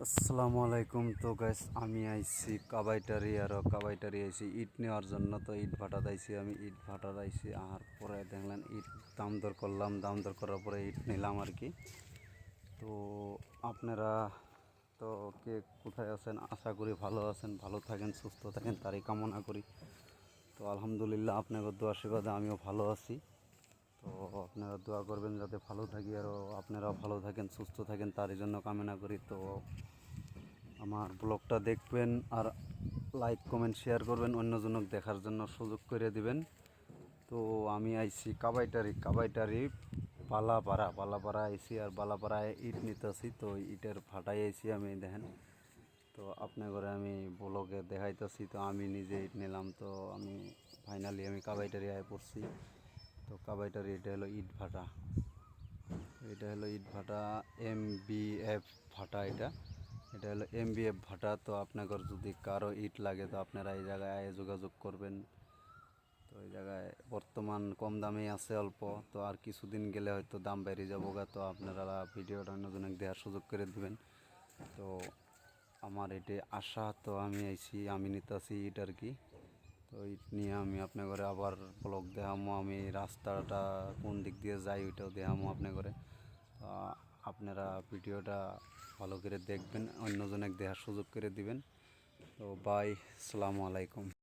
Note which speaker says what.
Speaker 1: আসসালামু আলাইকুম। তো গাইস আমি আইছি কাবাইটারি আইছি ইট নেওয়ার জন্য। তো ইট ভাটাত আইছি, আমি ইট ভাটাত আইছি আর পরে দেখলেন ইট দাম দর করলাম, দাম দর করার পরে ইট নিলাম আর কি। তো আপনারা তো কে কোথায় আছেন, আশা করি ভালো আছেন, ভালো থাকেন, সুস্থ থাকেন, তারই কামনা করি। তো আলহামদুলিল্লাহ আপনাদের দোয়া আশীর্বাদে আমিও ভালো আছি। তো আপনারা দোয়া করবেন যাতে ভালো থাকি, আরও আপনারাও ভালো থাকেন, সুস্থ থাকেন, তারই জন্য কামনা করি। তো আমার ব্লগটা দেখবেন আর লাইক কমেন্ট শেয়ার করবেন, অন্যজনক দেখার জন্য সুযোগ করে দিবেন। তো আমি আইছি কাবাইটারি বালাপাড়া আইছি, আর বালাপাড়ায় ইট নিতেছি। তো ইটের ভাটাই আইছি আমি, দেখেন। তো আপনার ঘরে আমি ব্লগে দেখাইতেছি। তো আমি নিজে ইট নিলাম। তো আমি ফাইনালি কাবাইটারি আয় পড়ছি। তো কাবাইটারি এটা হলো ইট ভাটা MBF ভাটা। এটা এটা হলো MBF ভাটা। তো আপনাদের যদি কারো ইট লাগে তো আপনারা এই জায়গায় যোগাযোগ করবেন। তো এই জায়গায় বর্তমান কম দামেই আছে অল্প। তো আর কিছুদিন গেলে হয়তো দাম বেড়ে যাবো গা। তো আপনারা ভিডিওটা অন্যজনকে দেওয়ার সুযোগ করে দিবেন। তো আমার এটি আশা। তো আমি আইছি, আমি নিতেছি ইট আর কি। তো ইট নিয়ে আমি আপনার ঘরে আবার ব্লগ দেখামো, আমি রাস্তাটা কোন দিক দিয়ে যাই ওইটাও দেখামো আপনার ঘরে। আপনারা ভিডিওটা ভালো করে দেখবেন, অন্যজনকে দেখার সুযোগ করে দিবেন। তো বাই, আসসালামু আলাইকুম।